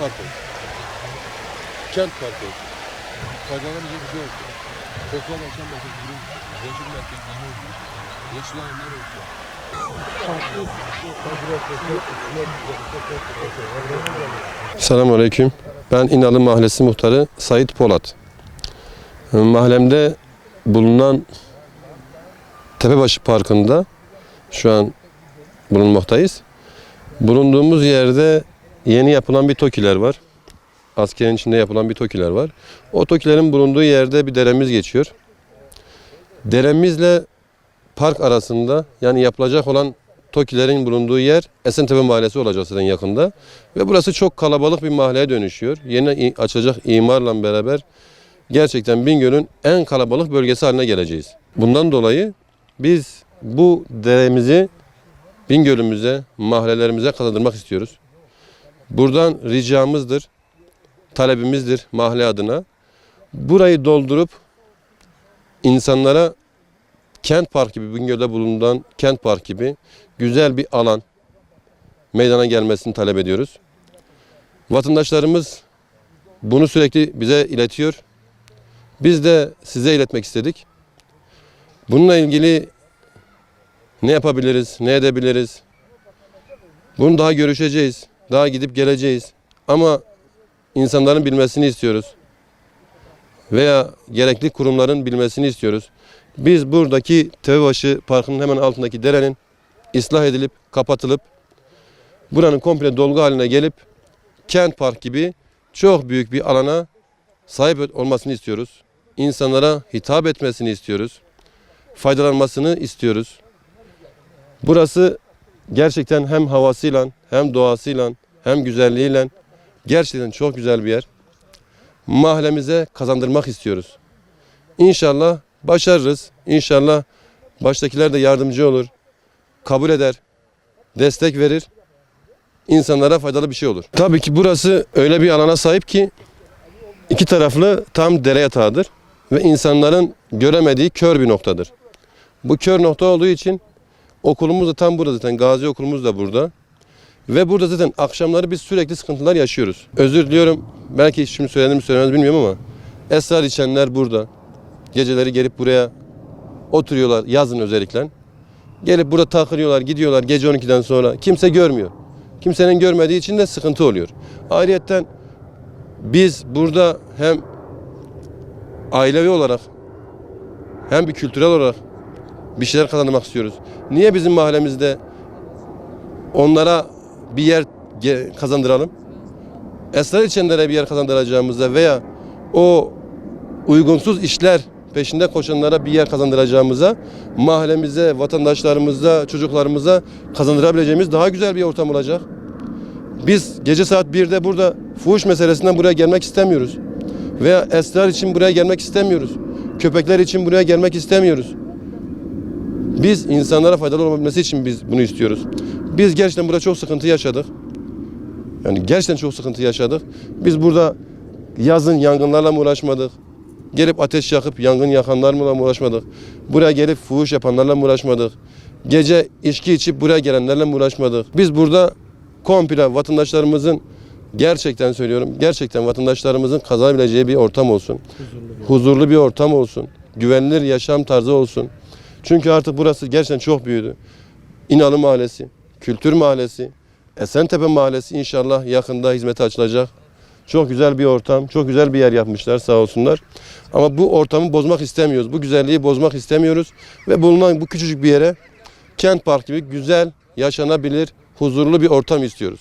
park olsun. Kent park olsun. Faydalanabilecek bir şey olsun. Sosyal yaşam merkezi gibi, gençlik merkezi gibi olsun. Yeşil alanlar olsun. Selamünaleyküm. Ben İnalı Mahallesi Muhtarı Sait Polat. Mahallemde bulunan Tepebaşı Parkı'nda şu an bulunmaktayız. Bulunduğumuz yerde yeni yapılan bir TOKİ'ler var. Askerin içinde yapılan bir TOKİ'ler var. O TOKİ'lerin bulunduğu yerde bir deremiz geçiyor. Deremizle park arasında, yani yapılacak olan TOKİ'lerin bulunduğu yer Esentepe Mahallesi olacak zaten yakında. Ve burası çok kalabalık bir mahalleye dönüşüyor. Yeni açılacak imarla beraber gerçekten Bingöl'ün en kalabalık bölgesi haline geleceğiz. Bundan dolayı biz bu deremizi Bingöl'ümüze, mahallelerimize kazandırmak istiyoruz. Buradan ricamızdır, talebimizdir mahalle adına. Burayı doldurup insanlara kent park gibi, Bingöl'de bulunan kent park gibi güzel bir alan meydana gelmesini talep ediyoruz. Vatandaşlarımız bunu sürekli bize iletiyor. Biz de size iletmek istedik. Bununla ilgili ne yapabiliriz, ne edebiliriz? Bunu daha görüşeceğiz, daha gidip geleceğiz. Ama insanların bilmesini istiyoruz. Veya gerekli kurumların bilmesini istiyoruz. Biz buradaki Tepebaşı Parkı'nın hemen altındaki derenin ıslah edilip, kapatılıp, buranın komple dolgu haline gelip, kent park gibi çok büyük bir alana sahip olmasını istiyoruz. İnsanlara hitap etmesini istiyoruz. Faydalanmasını istiyoruz. Burası gerçekten hem havasıyla, hem doğasıyla, hem güzelliğiyle gerçekten çok güzel bir yer. Mahallemize kazandırmak istiyoruz. İnşallah başarırız. İnşallah baştakiler de yardımcı olur, kabul eder, destek verir. İnsanlara faydalı bir şey olur. Tabii ki burası öyle bir alana sahip ki iki taraflı tam dere yatağıdır ve insanların göremediği kör bir noktadır. Bu kör nokta olduğu için okulumuz da tam burada zaten. Gazi okulumuz da burada. Ve burada zaten akşamları biz sürekli sıkıntılar yaşıyoruz. Özür diliyorum. Belki şimdi söyledim mi söylemez bilmiyorum ama esrar içenler burada. Geceleri gelip buraya oturuyorlar, yazın özellikle. Gelip burada takılıyorlar, gidiyorlar gece 12'den sonra. Kimse görmüyor. Kimsenin görmediği için de sıkıntı oluyor. Ayrıyeten biz burada hem ailevi olarak hem bir kültürel olarak bir şeyler kazanmak istiyoruz. Niye bizim mahallemizde onlara bir yer kazandıralım? Esrar içenlere bir yer kazandıracağımızda veya o uygunsuz işler peşinde koşanlara bir yer kazandıracağımıza, mahallemize, vatandaşlarımıza, çocuklarımıza kazandırabileceğimiz daha güzel bir ortam olacak. Biz gece saat 1'de burada fuhuş meselesinden buraya gelmek istemiyoruz. Veya esrar için buraya gelmek istemiyoruz. Köpekler için buraya gelmek istemiyoruz. Biz insanlara faydalı olabilmesi için biz bunu istiyoruz. Biz gerçekten burada çok sıkıntı yaşadık. Yani gerçekten çok sıkıntı yaşadık. Biz burada yazın yangınlarla mı uğraşmadık? Gelip ateş yakıp yangın yakanlarla mı uğraşmadık? Buraya gelip fuhuş yapanlarla mı uğraşmadık? Gece içki içip buraya gelenlerle mi uğraşmadık? Biz burada komple vatandaşlarımızın, gerçekten söylüyorum, gerçekten vatandaşlarımızın kazanabileceği bir ortam olsun. Huzurlu bir ortam olsun. Güvenilir yaşam tarzı olsun. Çünkü artık burası gerçekten çok büyüdü. İnalı Mahallesi, Kültür Mahallesi, Esentepe Mahallesi inşallah yakında hizmete açılacak. Çok güzel bir ortam, çok güzel bir yer yapmışlar sağ olsunlar. Ama bu ortamı bozmak istemiyoruz. Bu güzelliği bozmak istemiyoruz. Ve bulunan bu küçücük bir yere kent park gibi güzel, yaşanabilir, huzurlu bir ortam istiyoruz.